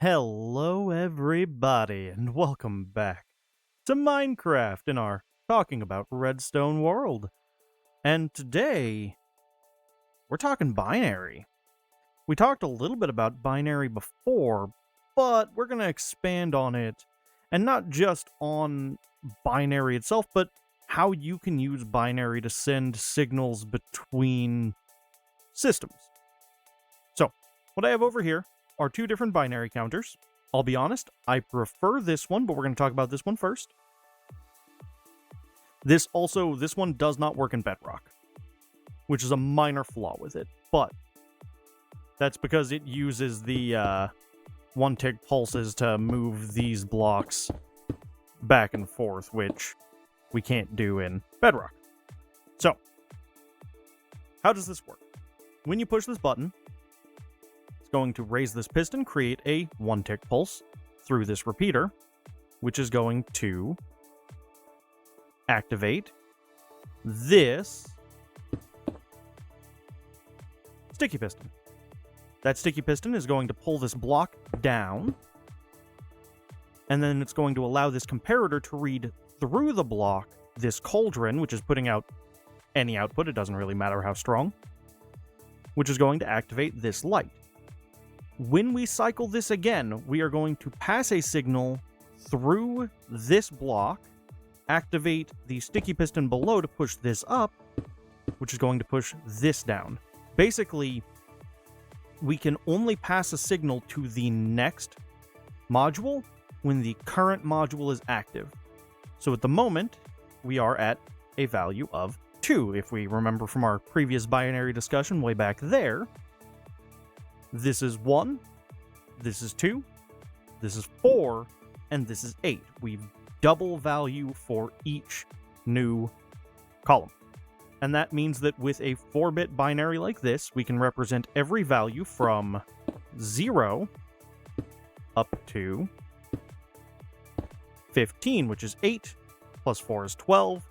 Hello everybody, and welcome back to Minecraft in our Talking About Redstone world. And today, we're talking binary. We talked a little bit about binary before, but we're going to expand on it, and not just on binary itself, but how you can use binary to send signals between systems. So, what I have over here are two different binary counters. I'll be honest, I prefer this one, but we're going to talk about this one first. This one does not work in Bedrock, which is a minor flaw with it, but that's because it uses the one-tick pulses to move these blocks back and forth, which we can't do in Bedrock. So, how does this work? When you push this button, it's going to raise this piston, create a one-tick pulse through this repeater, which is going to activate this sticky piston. That sticky piston is going to pull this block down, and then it's going to allow this comparator to read through the block this cauldron, which is putting out any output, it doesn't really matter how strong, which is going to activate this light. When we cycle this again, we are going to pass a signal through this block, activate the sticky piston below to push this up, which is going to push this down. Basically, we can only pass a signal to the next module when the current module is active. So at the moment, we are at a value of 2. If we remember from our previous binary discussion way back there, this is 1, this is 2, this is 4, and this is 8. We've double value for each new column. And that means that with a 4-bit binary like this, we can represent every value from 0 up to 15, which is 8, plus 4 is 12,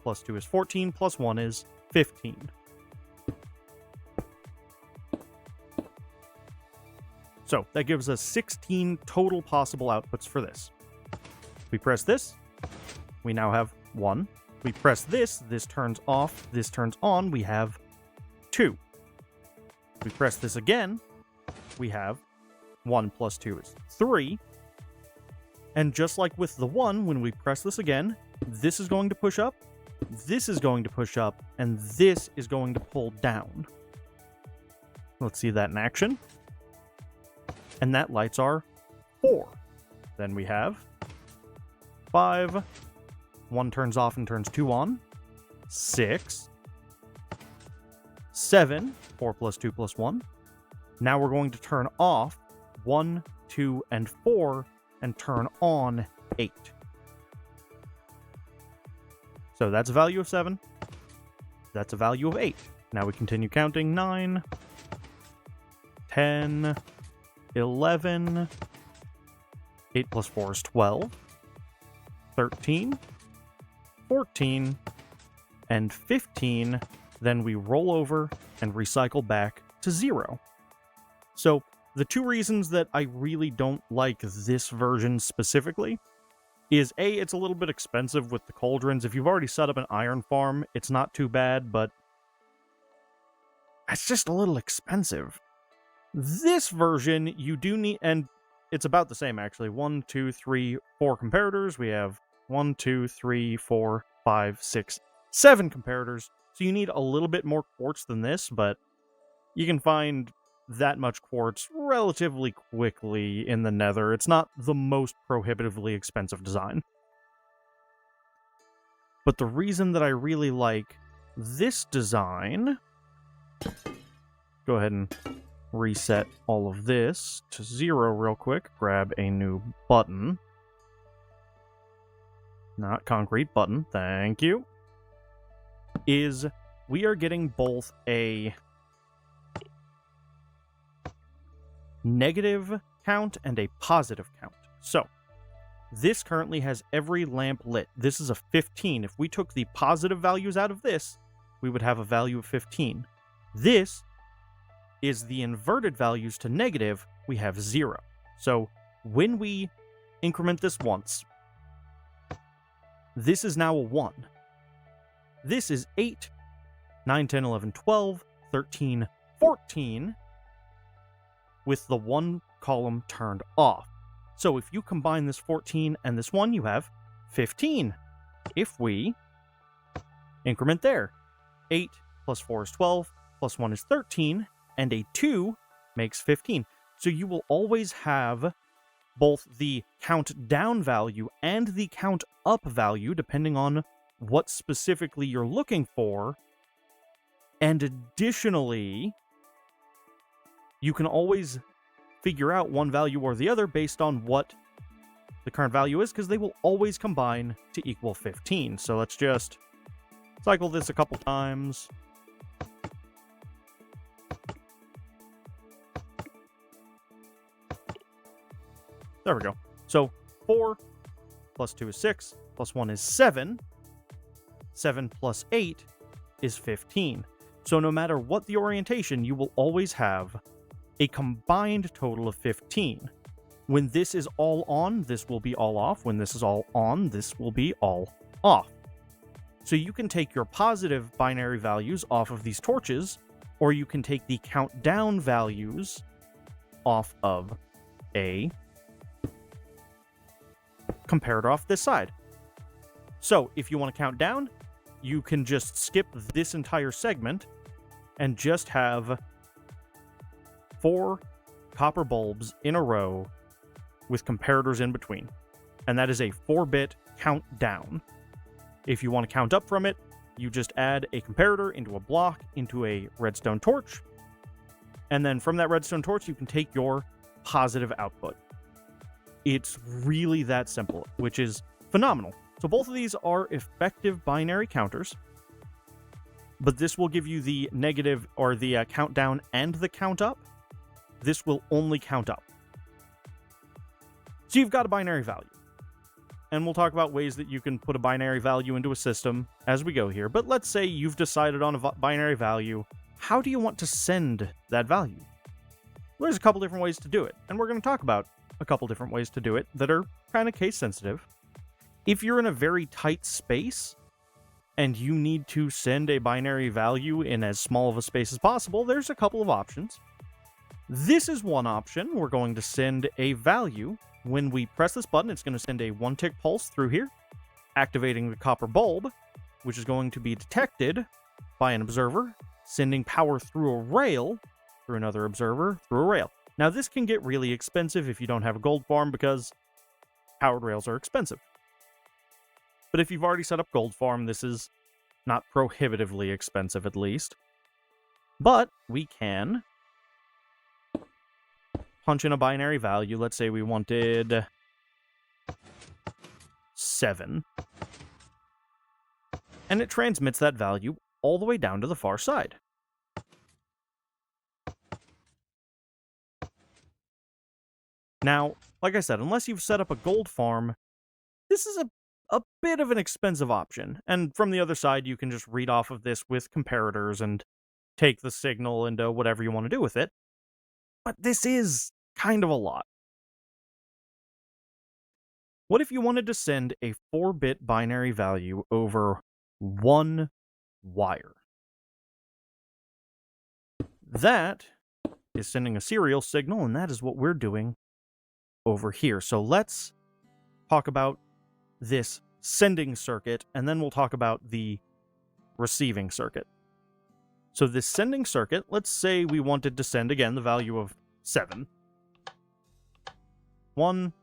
plus 2 is 14, plus 1 is 15. So that gives us 16 total possible outputs for this. We press this, we now have 1. We press this, this turns off, this turns on, we have 2. We press this again, we have 1 plus 2 is 3. And just like with the 1, when we press this again, this is going to push up, this is going to push up, and this is going to pull down. Let's see that in action. And that lights our 4. Then we have 5. 1 turns off and turns 2 on. 6. 7. 4 plus 2 plus 1. Now we're going to turn off 1, 2, and 4 and turn on 8. So that's a value of 7. That's a value of 8. Now we continue counting. 9, 10, 11, 8 plus 4 is 12, 13, 14, and 15. Then we roll over and recycle back to 0. So the two reasons that I really don't like this version specifically is A, it's a little bit expensive with the cauldrons. If you've already set up an iron farm, it's not too bad, but it's just a little expensive. This version, you do need, and it's about the same actually, 1, 2, 3, 4 comparators. We have 1, 2, 3, 4, 5, 6, 7 comparators. So you need a little bit more quartz than this, but you can find that much quartz relatively quickly in the Nether. It's not the most prohibitively expensive design. But the reason that I really like this design, go ahead and reset all of this to 0 real quick. Grab a new button. Not concrete, button. Thank you. Is we are getting both a negative count and a positive count. So, this currently has every lamp lit. This is a 15. If we took the positive values out of this, we would have a value of 15. This is the inverted values to negative, we have 0. So when we increment this once, this is now a 1. This is 8, 9, 10, 11, 12, 13, 14, with the 1 column turned off. So if you combine this 14 and this 1, you have 15. If we increment there, 8 plus 4 is 12, plus 1 is 13, and a 2 makes 15. So you will always have both the count down value and the count up value, depending on what specifically you're looking for. And additionally, you can always figure out one value or the other based on what the current value is, because they will always combine to equal 15. So let's just cycle this a couple times. There we go. So 4 plus 2 is 6, plus 1 is 7. 7 plus 8 is 15. So no matter what the orientation, you will always have a combined total of 15. When this is all on, this will be all off. When this is all on, this will be all off. So you can take your positive binary values off of these torches, or you can take the countdown values off of a comparator off this side. So if you want to count down, you can just skip this entire segment and just have 4 copper bulbs in a row with comparators in between. And that is a 4-bit countdown. If you want to count up from it, you just add a comparator into a block, into a redstone torch, and then from that redstone torch, you can take your positive output. It's really that simple, which is phenomenal. So both of these are effective binary counters, but this will give you the negative, or the countdown and the count up. This will only count up. So you've got a binary value. And we'll talk about ways that you can put a binary value into a system as we go here. But let's say you've decided on a binary value. How do you want to send that value? Well, there's a couple different ways to do it. And we're going to talk about a couple different ways to do it that are kind of case sensitive. If you're in a very tight space and you need to send a binary value in as small of a space as possible, there's a couple of options. This is one option. We're going to send a value. When we press this button, it's going to send a 1-tick pulse through here, activating the copper bulb, which is going to be detected by an observer, sending power through a rail, through another observer, through a rail. Now, this can get really expensive if you don't have a gold farm, because powered rails are expensive. But if you've already set up gold farm, this is not prohibitively expensive, at least. But we can punch in a binary value. Let's say we wanted 7. And it transmits that value all the way down to the far side. Now, like I said, unless you've set up a gold farm, this is a bit of an expensive option. And from the other side, you can just read off of this with comparators and take the signal into whatever you want to do with it. But this is kind of a lot. What if you wanted to send a 4-bit binary value over 1 wire? That is sending a serial signal, and that is what we're doing over here. So let's talk about this sending circuit, and then we'll talk about the receiving circuit. So this sending circuit, let's say we wanted to send, again, the value of 7. 1,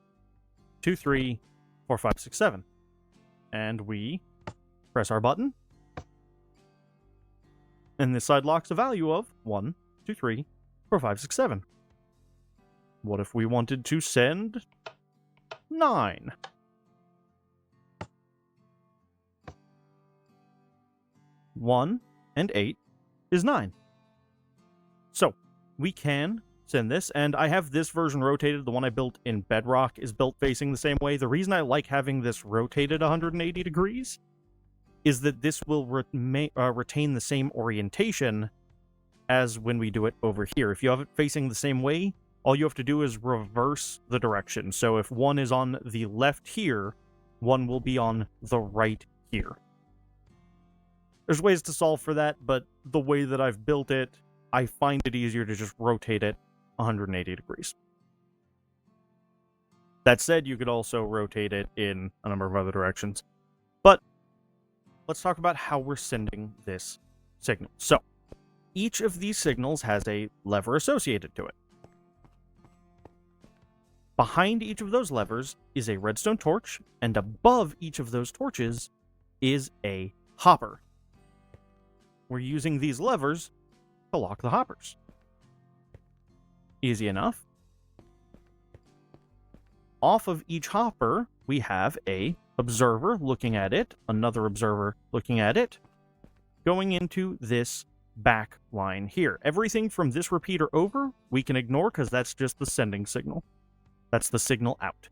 2, 3, 4, 5, 6, 7. And we press our button. And this side locks a value of 1, 2, 3, 4, 5, 6, 7. What if we wanted to send 9? One and 8 is 9. So we can send this, and I have this version rotated. The one I built in Bedrock is built facing the same way. The reason I like having this rotated 180 degrees is that this will retain the same orientation as when we do it over here. If you have it facing the same way, all you have to do is reverse the direction. So if one is on the left here, one will be on the right here. There's ways to solve for that, but the way that I've built it, I find it easier to just rotate it 180 degrees. That said, you could also rotate it in a number of other directions. But let's talk about how we're sending this signal. So, each of these signals has a lever associated to it. Behind each of those levers is a redstone torch, and above each of those torches is a hopper. We're using these levers to lock the hoppers. Easy enough. Off of each hopper, we have a observer looking at it, another observer looking at it, going into this back line here. Everything from this repeater over, we can ignore because that's just the sending signal. That's the signal out.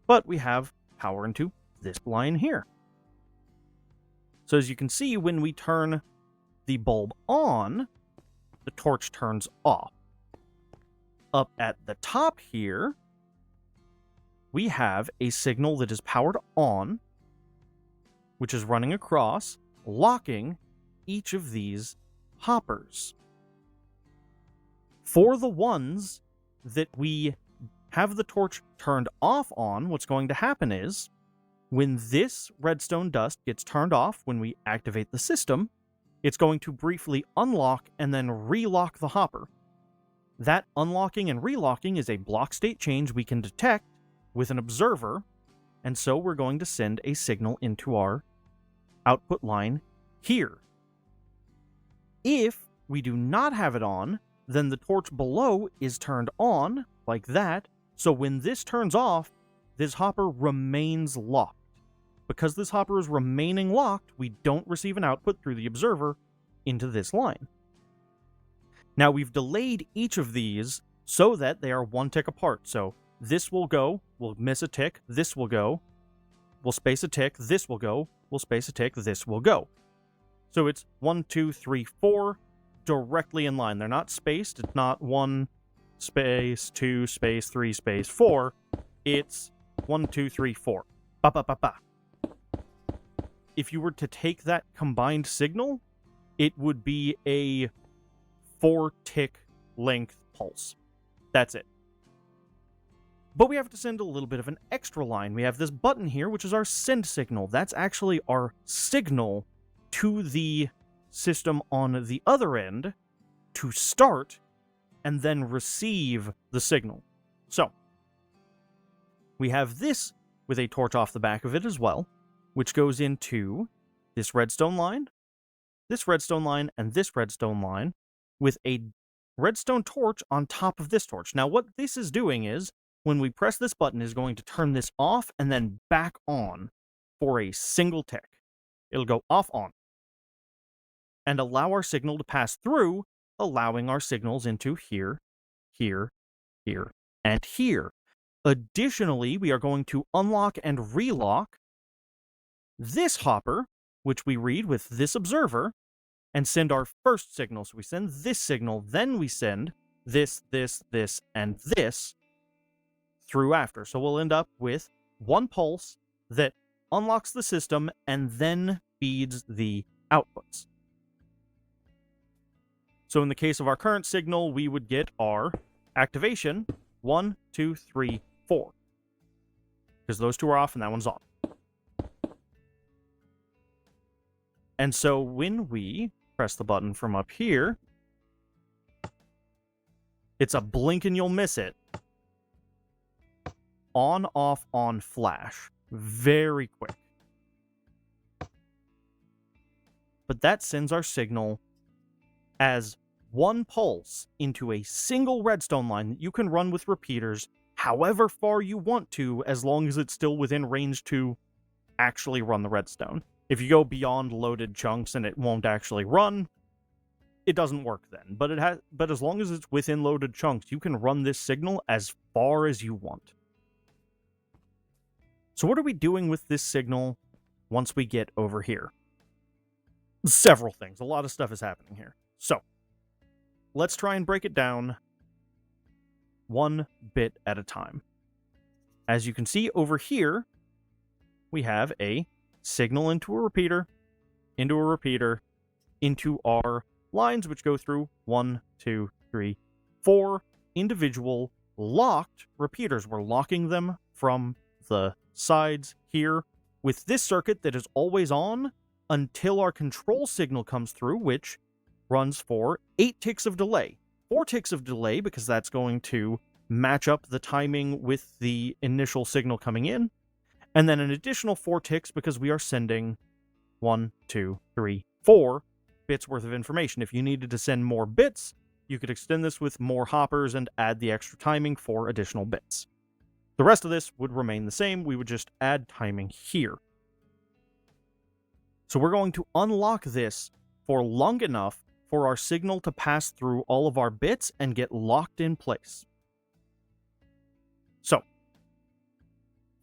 But we have power into this line here. So as you can see, when we turn the bulb on, the torch turns off. Up at the top here, we have a signal that is powered on, which is running across, locking each of these hoppers. For the ones that we have the torch turned off on, what's going to happen is, when this redstone dust gets turned off when we activate the system, it's going to briefly unlock and then relock the hopper. That unlocking and relocking is a block state change we can detect with an observer, and so we're going to send a signal into our output line here. If we do not have it on, then the torch below is turned on, like that, so when this turns off, this hopper remains locked. Because this hopper is remaining locked, we don't receive an output through the observer into this line. Now we've delayed each of these so that they are one tick apart. So this will go, we'll miss a tick, this will go, we'll space a tick, this will go, we'll space a tick, this will go. So it's 1, 2, 3, 4 directly in line. They're not spaced. It's not 1 space, 2 space, 3 space, 4. It's 1, 2, 3, 4. Ba ba ba ba. If you were to take that combined signal, it would be a 4-tick length pulse. That's it. But we have to send a little bit of an extra line. We have this button here, which is our send signal. That's actually our signal to the system on the other end to start and then receive the signal. So, we have this with a torch off the back of it as well, which goes into this redstone line, and this redstone line, with a redstone torch on top of this torch. Now, what this is doing is, when we press this button, is going to turn this off and then back on for a single tick. It'll go off, on, and allow our signal to pass through, allowing our signals into here, here, here, and here. Additionally, we are going to unlock and relock this hopper, which we read with this observer, and send our first signal. So we send this signal, then we send this, and this through after. So we'll end up with one pulse that unlocks the system and then feeds the outputs. So in the case of our current signal, we would get our activation 1, 2, 3, 4. Because those two are off and that one's on. And so when we press the button from up here, it's a blink and you'll miss it. On, off, on, flash. Very quick. But that sends our signal as one pulse into a single redstone line that you can run with repeaters however far you want to, as long as it's still within range to actually run the redstone. If you go beyond loaded chunks and it won't actually run, it doesn't work then. But as long as it's within loaded chunks, you can run this signal as far as you want. So what are we doing with this signal once we get over here? Several things. A lot of stuff is happening here. So, let's try and break it down one bit at a time. As you can see over here, we have a signal into a repeater, into our lines, which go through 1, 2, 3, 4 individual locked repeaters. We're locking them from the sides here with this circuit that is always on until our control signal comes through, which runs for 8 ticks of delay. 4 ticks of delay because that's going to match up the timing with the initial signal coming in, and then an additional 4 ticks because we are sending 1, 2, 3, 4 bits worth of information. If you needed to send more bits, you could extend this with more hoppers and add the extra timing for additional bits. The rest of this would remain the same. We would just add timing here. So we're going to unlock this for long enough for our signal to pass through all of our bits and get locked in place. So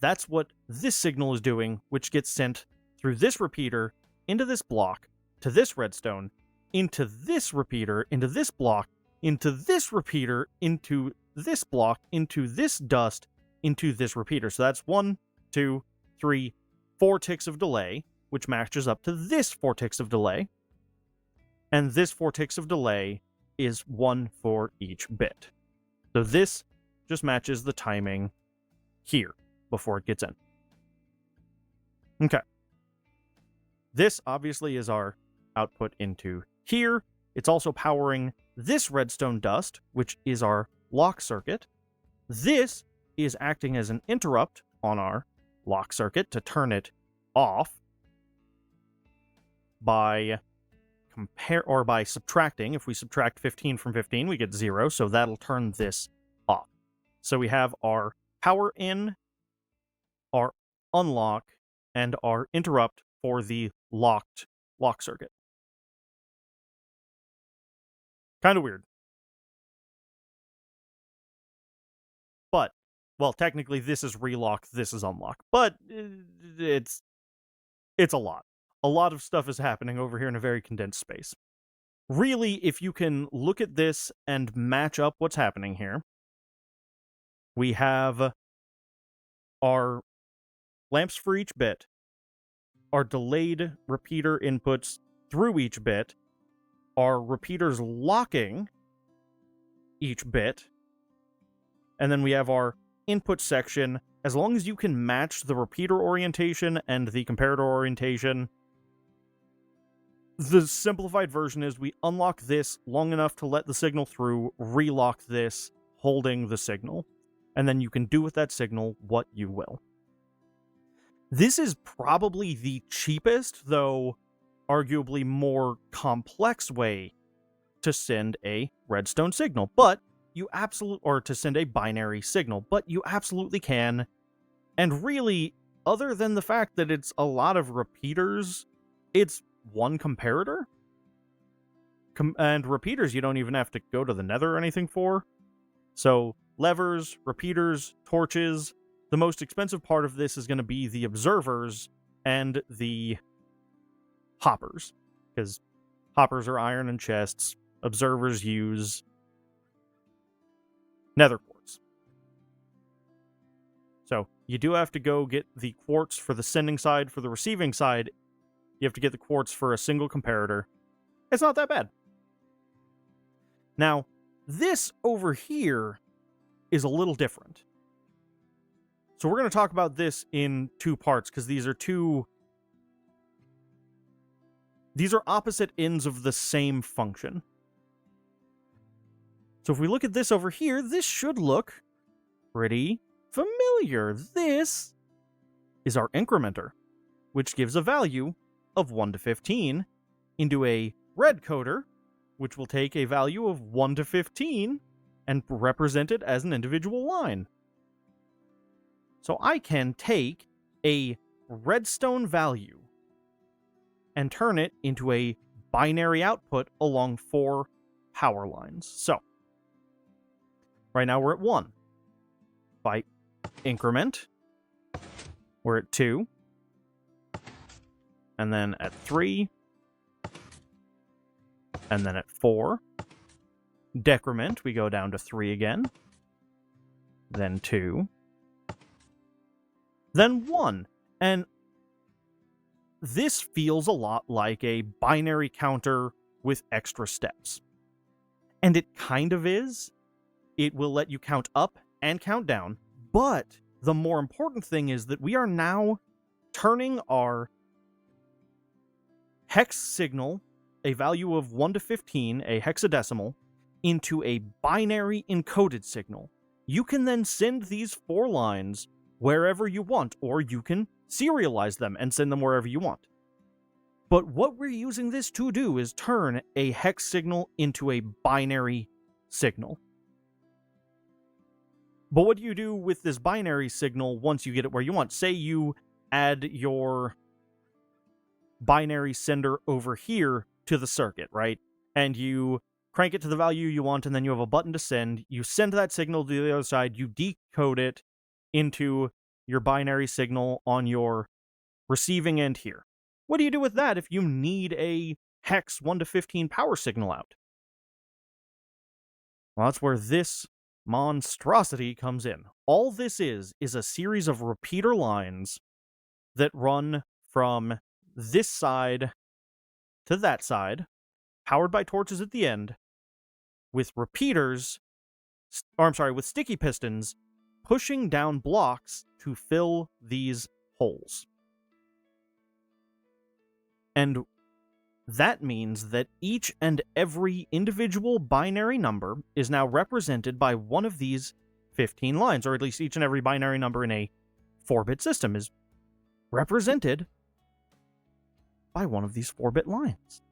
that's what this signal is doing, which gets sent through this repeater into this block, to this redstone, into this repeater, into this block, into this repeater, into this block, into this dust, into this repeater. So that's 1, 2, 3, 4 ticks of delay, which matches up to this 4 ticks of delay. And this 4 ticks of delay is 1 for each bit. So this just matches the timing here before it gets in. Okay. This obviously is our output into here. It's also powering this redstone dust, which is our lock circuit. This is acting as an interrupt on our lock circuit to turn it off by subtracting. If we subtract 15 from 15, we get 0, so that'll turn this off. So we have our power in, our unlock, and our interrupt for the lock circuit. Kind of weird. But, well, technically this is relock, this is unlock. But it's a lot. A lot of stuff is happening over here in a very condensed space. Really, if you can look at this and match up what's happening here, we have our lamps for each bit, our delayed repeater inputs through each bit, our repeaters locking each bit, and then we have our input section. As long as you can match the repeater orientation and the comparator orientation, the simplified version is we unlock this long enough to let the signal through, relock this, holding the signal, and then you can do with that signal what you will. This is probably the cheapest, though arguably more complex way to send a redstone signal, but you or to send a binary signal, but you absolutely can. And really, other than the fact that it's a lot of repeaters, it's one comparator. And repeaters you don't even have to go to the nether or anything for. So levers, repeaters, torches. The most expensive part of this is going to be the observers and the hoppers, because hoppers are iron and chests. Observers use nether quartz. So you do have to go get the quartz for the sending side. For the receiving side, you have to get the quartz for a single comparator. It's not that bad. Now, this over here is a little different. So we're going to talk about this in two parts, because these are opposite ends of the same function. So if we look at this over here, this should look pretty familiar. This is our incrementer, which gives a value of 1 to 15 into a red coder, which will take a value of 1 to 15 and represent it as an individual line. So I can take a redstone value and turn it into a binary output along 4 power lines. So right now we're at 1. If I increment, we're at 2. And then at 3. And then at 4. Decrement, we go down to 3 again. then 2, then 1. And this feels a lot like a binary counter with extra steps. And it kind of is. It will let you count up and count down, but the more important thing is that we are now turning our hex signal, a value of 1 to 15, a hexadecimal, into a binary encoded signal. You can then send these 4 lines wherever you want, or you can serialize them and send them wherever you want. But what we're using this to do is turn a hex signal into a binary signal. But what do you do with this binary signal once you get it where you want? Say you add your binary sender over here to the circuit, right? And you crank it to the value you want, and then you have a button to send. You send that signal to the other side, you decode it into your binary signal on your receiving end here. What do you do with that if you need a hex 1 to 15 power signal out? Well, that's where this monstrosity comes in. All this is a series of repeater lines that run from this side to that side, powered by torches at the end, with repeaters, with sticky pistons pushing down blocks to fill these holes. And that means that each and every individual binary number is now represented by one of these 15 lines, or at least each and every binary number in a 4-bit system is represented by one of these 4-bit lines.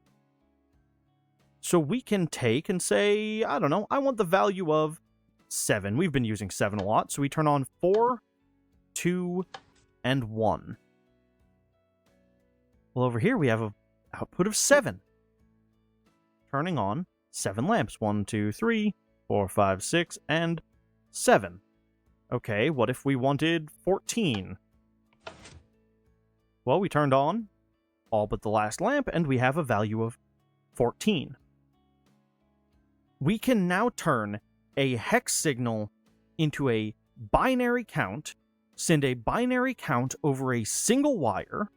So we can take and say, I don't know, I want the value of 7. We've been using 7 a lot, so we turn on 4, 2, and 1. Well, over here we have an output of 7. Turning on 7 lamps. 1, 2, 3, 4, 5, 6, and 7. Okay, what if we wanted 14? Well, we turned on all but the last lamp, and we have a value of 14. We can now turn a hex signal into a binary count, send a binary count over a single wire,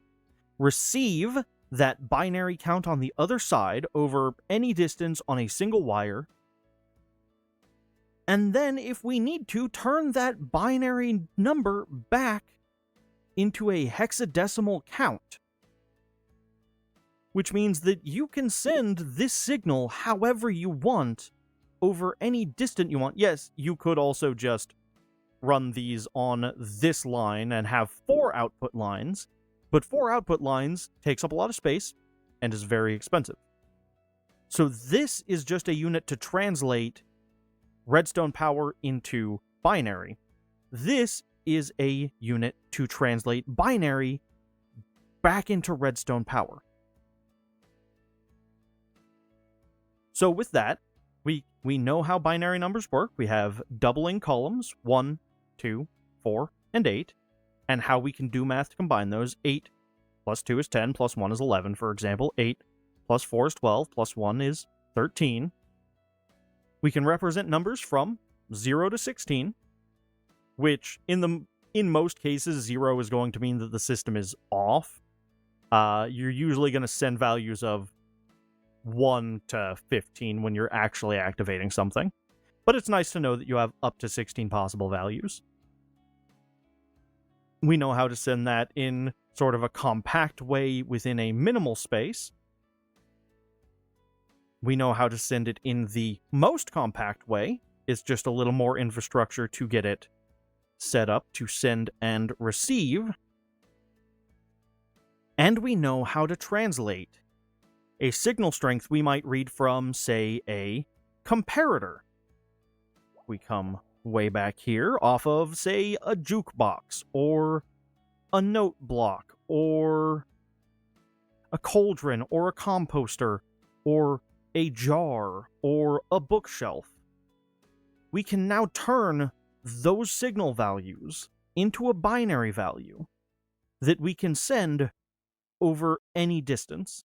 receive that binary count on the other side over any distance on a single wire, and then, if we need to, turn that binary number back into a hexadecimal count. Which means that you can send this signal however you want over any distance you want. Yes, you could also just run these on this line and have 4 output lines, but 4 output lines takes up a lot of space and is very expensive. So this is just a unit to translate redstone power into binary. This is a unit to translate binary back into redstone power. So with that, we know how binary numbers work. We have doubling columns, 1, 2, 4, and 8, and how we can do math to combine those. 8 plus 2 is 10, plus 1 is 11, for example. 8 plus 4 is 12, plus 1 is 13. We can represent numbers from 0 to 16, which in most cases, 0 is going to mean that the system is off. You're usually going to send values of 1 to 15 when you're actually activating something. But it's nice to know that you have up to 16 possible values. We know how to send that in sort of a compact way within a minimal space. We know how to send it in the most compact way. It's just a little more infrastructure to get it set up to send and receive. And we know how to translate a signal strength we might read from, say, a comparator. We come way back here off of, say, a jukebox, or a note block, or a cauldron, or a composter, or a jar, or a bookshelf. We can now turn those signal values into a binary value that we can send over any distance.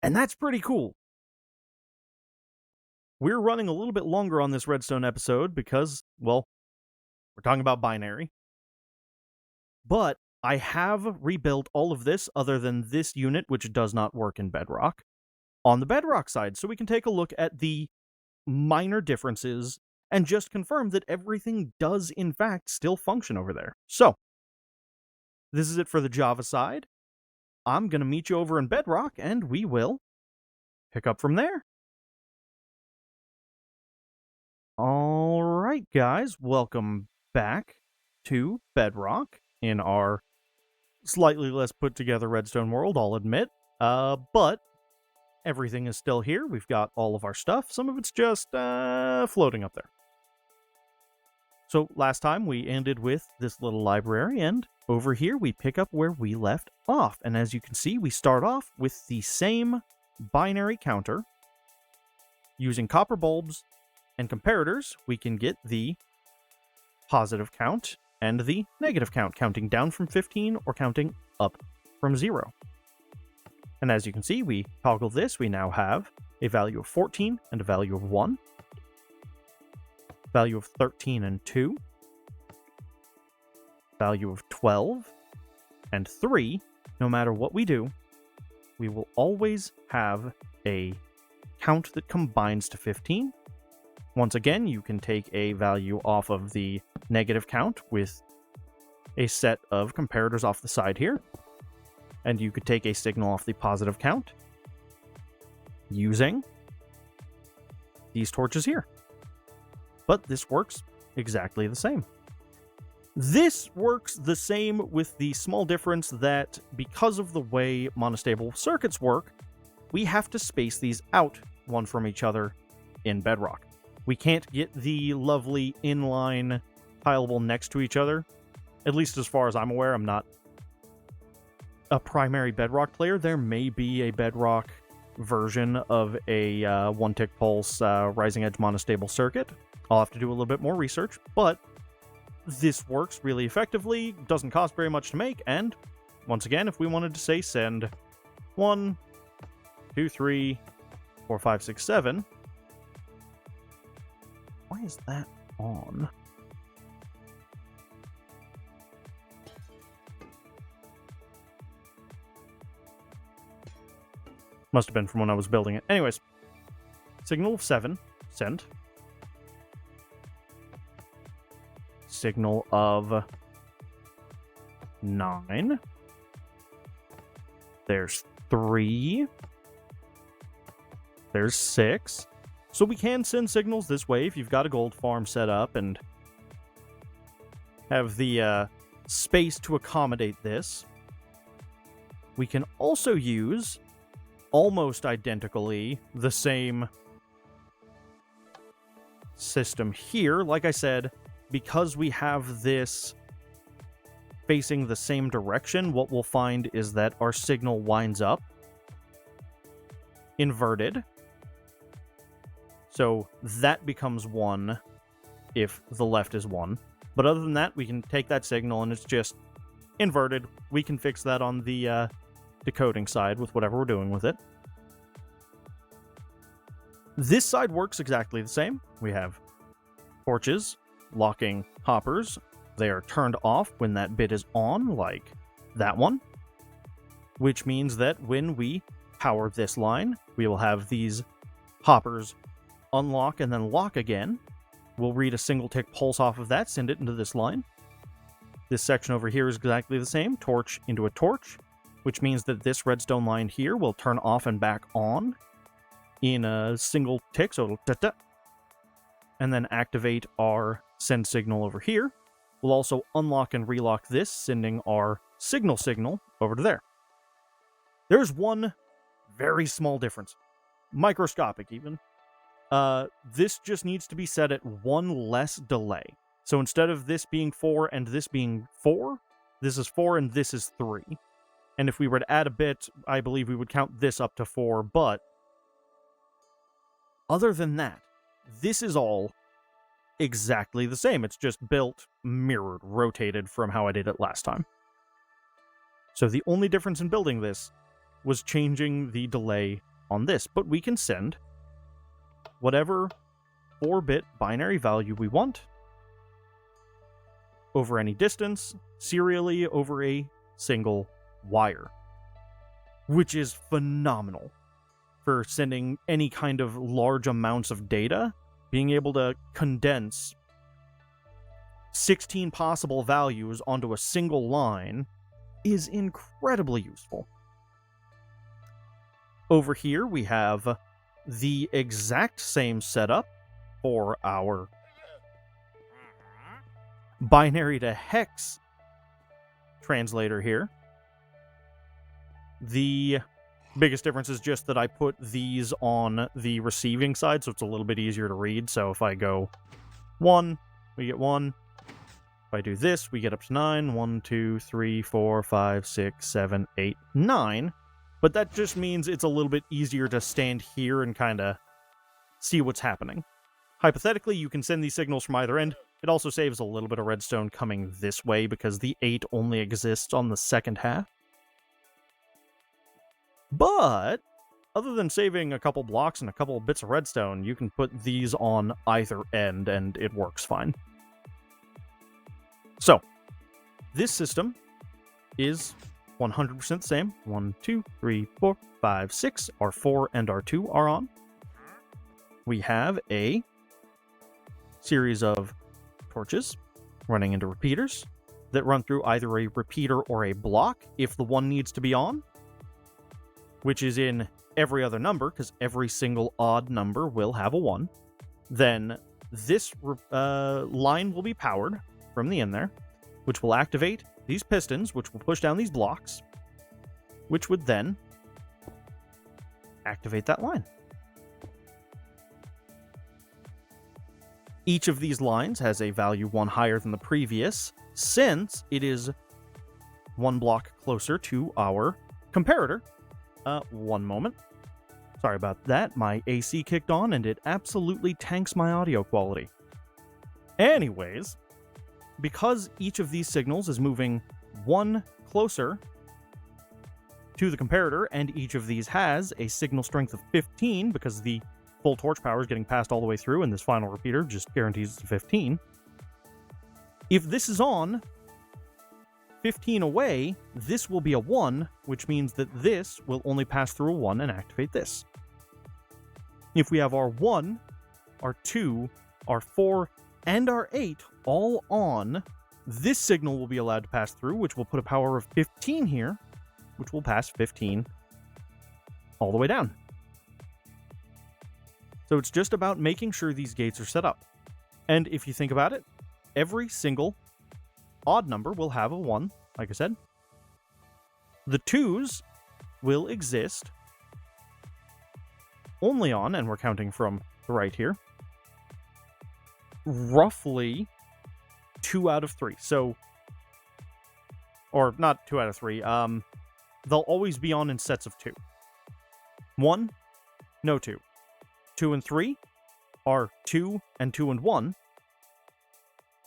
And that's pretty cool. we're running a little bit longer on this Redstone episode because, well, we're talking about binary. But I have rebuilt all of this, other than this unit, which does not work in Bedrock, on the Bedrock side, so we can take a look at the minor differences and just confirm that everything does, in fact, still function over there. So, this is it for the Java side. I'm going to meet you over in Bedrock, and we will pick up from there. Alright, guys, welcome back to Bedrock in our slightly less put-together Redstone world, I'll admit. But everything is still here. We've got all of our stuff. Some of it's just floating up there. So last time we ended with this little library, and over here we pick up where we left off. And as you can see, we start off with the same binary counter. Using copper bulbs and comparators, we can get the positive count and the negative count, counting down from 15 or counting up from 0. And as you can see, we toggle this. We now have a value of 14 and a value of 1. Value of 13 and 2. Value of 12 and 3. No matter what we do, we will always have a count that combines to 15. Once again, you can take a value off of the negative count with a set of comparators off the side here. And you could take a signal off the positive count using these torches here. But this works exactly the same. This works the same with the small difference that because of the way monostable circuits work, we have to space these out one from each other in Bedrock. We can't get the lovely inline tileable next to each other. At least as far as I'm aware, I'm not a primary Bedrock player. There may be a Bedrock version of a one-tick pulse rising edge monostable circuit. I'll have to do a little bit more research, but this works really effectively, doesn't cost very much to make, and once again, if we wanted to say send 1, 2, 3, 4, 5, 6, 7... Why is that on? Must have been from when I was building it. Anyways, signal of 7, send. Signal of 9. There's 3. There's 6. So we can send signals this way if you've got a gold farm set up and have the space to accommodate this. We can also use almost identically the same system here. Like I said, because we have this facing the same direction, what we'll find is that our signal winds up inverted. So that becomes 1 if the left is 1. But other than that, we can take that signal and it's just inverted. We can fix that on the decoding side with whatever we're doing with it. This side works exactly the same. We have torches locking hoppers. They are turned off when that bit is on, like that one. Which means that when we power this line, we will have these hoppers unlock and then lock again. We'll read a single tick pulse off of that, send it into this line. This section over here is exactly the same, torch into a torch, which means that this redstone line here will turn off and back on in a single tick, so it'll da-da, and then activate our send signal over here. We'll also unlock and relock this, sending our signal over to there. There's one very small difference, microscopic even. This just needs to be set at 1 less delay. So instead of this being 4 and this being 4, this is 4 and this is 3. And if we were to add a bit, I believe we would count this up to 4, but other than that, this is all exactly the same. It's just built, mirrored, rotated from how I did it last time. So the only difference in building this was changing the delay on this, but we can send whatever 4-bit binary value we want over any distance, serially over a single wire, which is phenomenal for sending any kind of large amounts of data. Being able to condense 16 possible values onto a single line is incredibly useful. Over here, we have the exact same setup for our binary to hex translator here. The biggest difference is just that I put these on the receiving side, so it's a little bit easier to read. So if I go 1, we get 1. If I do this, we get up to 9. 1, 2, 3, 4, 5, 6, 7, 8, 9. But that just means it's a little bit easier to stand here and kind of see what's happening. Hypothetically, you can send these signals from either end. It also saves a little bit of redstone coming this way because the 8 only exists on the second half. But other than saving a couple blocks and a couple bits of redstone, you can put these on either end and it works fine. So, this system is 100% the same. 1, 2, 3, 4, 5, 6. R4 and R2 are on. We have a series of torches running into repeaters that run through either a repeater or a block if the one needs to be on, which is in every other number, because every single odd number will have a 1. Then this line will be powered from the end there, which will activate these pistons, which will push down these blocks, which would then activate that line. Each of these lines has a value 1 higher than the previous, since it is 1 block closer to our comparator. One moment. Sorry about that. My AC kicked on and it absolutely tanks my audio quality. Anyways, because each of these signals is moving 1 closer to the comparator, and each of these has a signal strength of 15, because the full torch power is getting passed all the way through, and this final repeater just guarantees it's 15. If this is on 15 away, this will be a 1, which means that this will only pass through a 1 and activate this. If we have our 1, our 2, our 4, and our 8 all on, this signal will be allowed to pass through, which will put a power of 15 here, which will pass 15 all the way down. So it's just about making sure these gates are set up. And if you think about it, every single odd number will have a 1, like I said. The 2s will exist only on, and we're counting from the right here, roughly 2 out of 3. So, or not 2 out of 3, they'll always be on in sets of 2. 1, no 2. 2 and 3 are 2 and 2 and 1.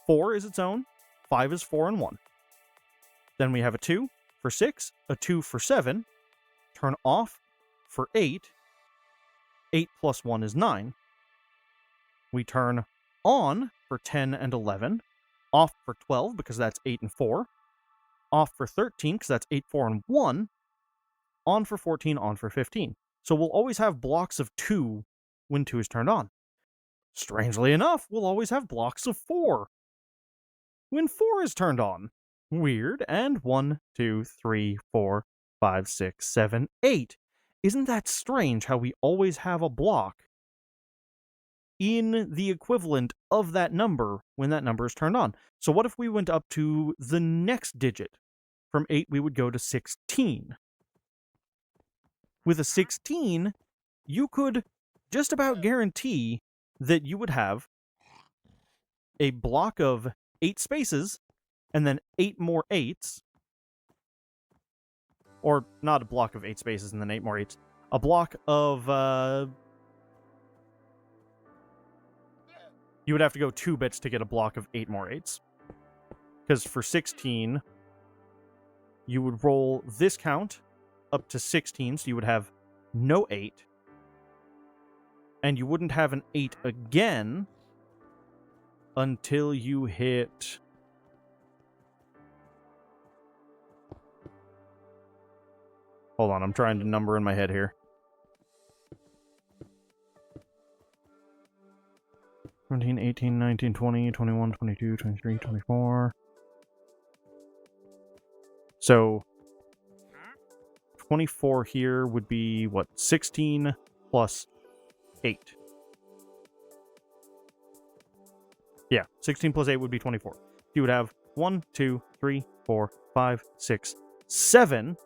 4 is its own. 5 is 4 and 1. Then we have a 2 for 6, a 2 for 7, turn off for 8. 8 plus 1 is 9. We turn on for 10 and 11, off for 12 because that's 8 and 4, off for 13 because that's 8, 4, and 1, on for 14, on for 15. So we'll always have blocks of 2 when 2 is turned on. Strangely enough, we'll always have blocks of 4 when 4 is turned on. Weird. And 1, 2, 3, 4, 5, 6, 7, 8. Isn't that strange how we always have a block in the equivalent of that number when that number is turned on? So what if we went up to the next digit? From 8, we would go to 16. With a 16, you could just about guarantee that you would have a block of 8 spaces and then 8 more 8s. Or not a block of 8 spaces and then 8 more 8s. A block of, you would have to go 2 bits to get a block of 8 more 8s. Because for 16, you would roll this count up to 16, so you would have no 8. And you wouldn't have an 8 again until you hit... Hold on, I'm trying to number in my head here. 17, 18, 19, 20, 21, 22, 23, 24. So, 24 here would be, what, 16 plus 8. Yeah, 16 plus 8 would be 24. You would have 1, 2, 3, 4, 5, 6, 7,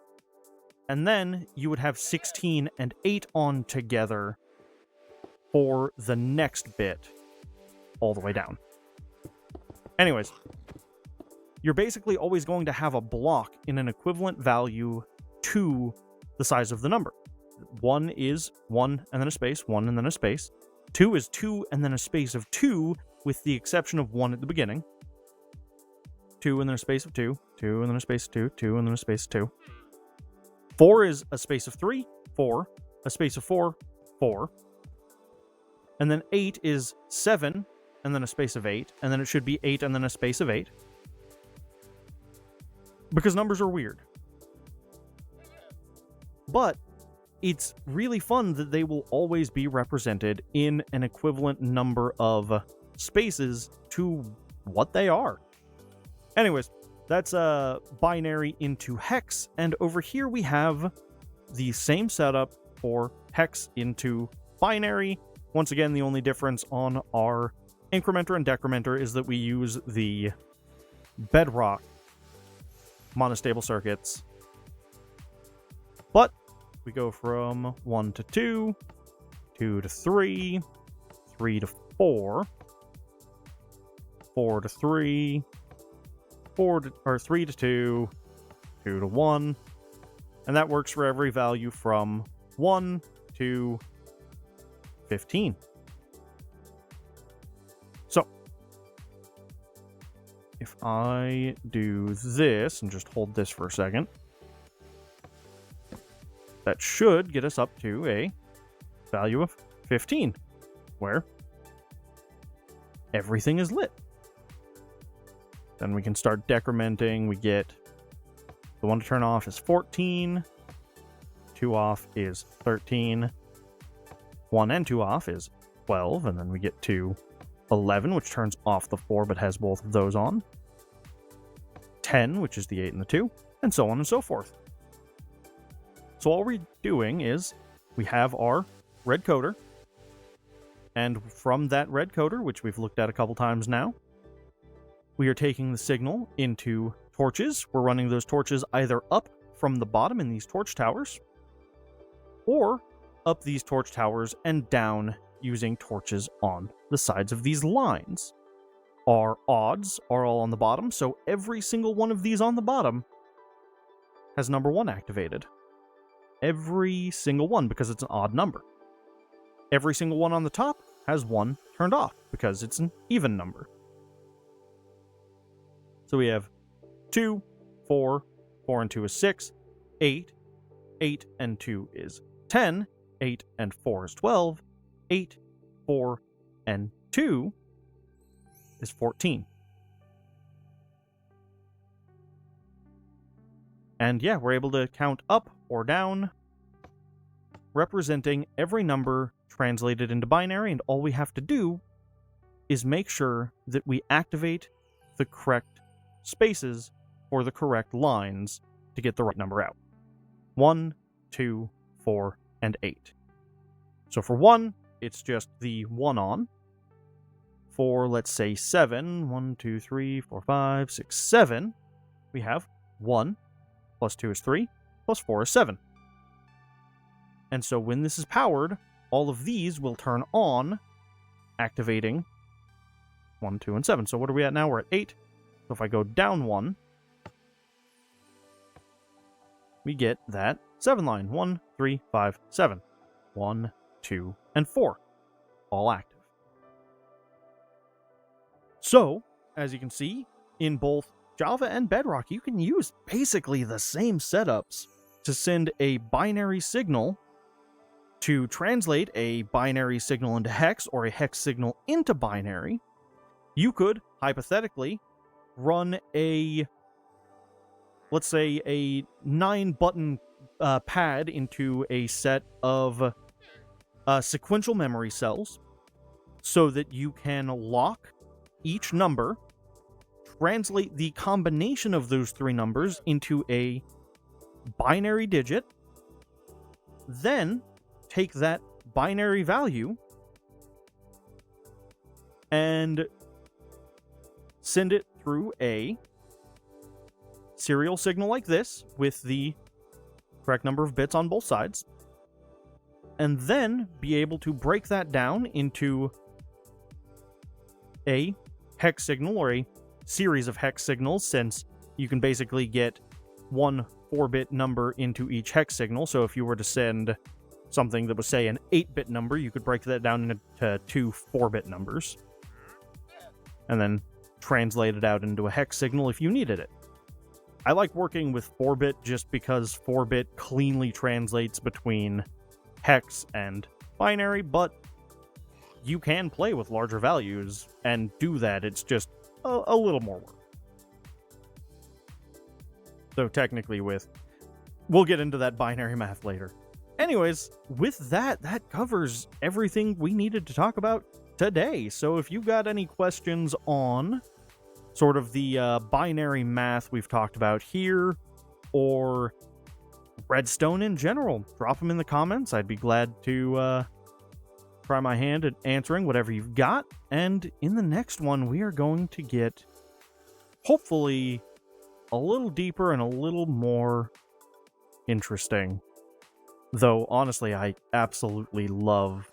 and then you would have 16 and 8 on together for the next bit all the way down. Anyways, you're basically always going to have a block in an equivalent value to the size of the number. 1 is 1 and then a space, 1 and then a space. 2 is 2 and then a space of 2, with the exception of 1 at the beginning. 2 and then a space of 2, 2 and then a space of 2, 2 and then a space of 2. 4 is a space of 3, 4, a space of 4, 4. And then 8 is 7 and then a space of 8, and then it should be 8 and then a space of 8. Because numbers are weird. But it's really fun that they will always be represented in an equivalent number of spaces to what they are. Anyways, that's binary into hex, and over here we have the same setup for hex into binary. Once again, the only difference on our incrementer and decrementer is that we use the bedrock monostable circuits. But we go from 1 to 2, 2 to 3, 3 to 4, 4 to 3, 3 to 2, 2 to 1, and that works for every value from 1 to 15. So, if I do this, and just hold this for a second, that should get us up to a value of 15, where everything is lit. Then we can start decrementing. We get the one to turn off is 14, 2 off is 13, 1 and 2 off is 12, and then we get to 11, which turns off the 4 but has both of those on, 10, which is the 8 and the 2, and so on and so forth. So all we're doing is we have our red coder, and from that red coder, which we've looked at a couple times now, we are taking the signal into torches. We're running those torches either up from the bottom in these torch towers, or up these torch towers and down using torches on the sides of these lines. Our odds are all on the bottom, so every single one of these on the bottom has number 1 activated. Every single one, because it's an odd number. Every single one on the top has 1 turned off, because it's an even number. So we have 2, 4, 4 and 2 is 6, 8, 8 and 2 is 10, 8 and 4 is 12, 8, 4, and 2 is 14. And yeah, we're able to count up or down, representing every number translated into binary, and all we have to do is make sure that we activate the correct spaces for the correct lines to get the right number out. 1, 2, 4, and 8. So for 1, it's just the 1 on. For, let's say, 7, 1, 2, 3, 4, 5, 6, 7, we have 1 plus 2 is 3, plus 4 is 7. And so when this is powered, all of these will turn on, activating 1, 2, and 7. So what are we at now? We're at 8. So if I go down 1, we get that 7 line. 1, 3, 5, 7. 1, 2, and 4. All active. So, as you can see, in both Java and Bedrock, you can use basically the same setups to send a binary signal To translate a binary signal into hex or a hex signal into binary, you could, hypothetically, run a, let's say, a 9-button pad into a set of sequential memory cells so that you can lock each number, translate the combination of those 3 numbers into a binary digit, then take that binary value and send it through a serial signal like this with the correct number of bits on both sides, and then be able to break that down into a hex signal or a series of hex signals, since you can basically get one 4-bit number into each hex signal. So if you were to send something that was, say, an 8-bit number, you could break that down into 2 4-bit numbers and then translate it out into a hex signal if you needed it. I like working with 4-bit just because 4-bit cleanly translates between hex and binary, but you can play with larger values and do that. It's just a little more work. So technically we'll get into that binary math later. Anyways, with that covers everything we needed to talk about today. So if you've got any questions on sort of the binary math we've talked about here, or Redstone in general, drop them in the comments. I'd be glad to try my hand at answering whatever you've got. And in the next one, we are going to get, hopefully, a little deeper and a little more interesting. Though, honestly, I absolutely love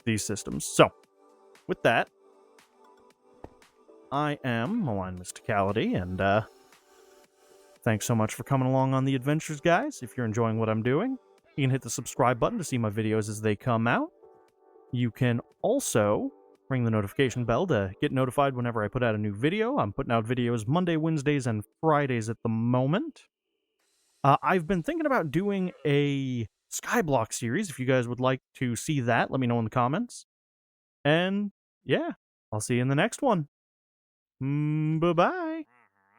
these systems. So, with that, I am Malign Mysticality, and thanks so much for coming along on the adventures, guys. If you're enjoying what I'm doing, you can hit the subscribe button to see my videos as they come out. You can also ring the notification bell to get notified whenever I put out a new video. I'm putting out videos Monday, Wednesdays, and Fridays at the moment. I've been thinking about doing a Skyblock series. If you guys would like to see that, let me know in the comments. And yeah, I'll see you in the next one. Bye-bye.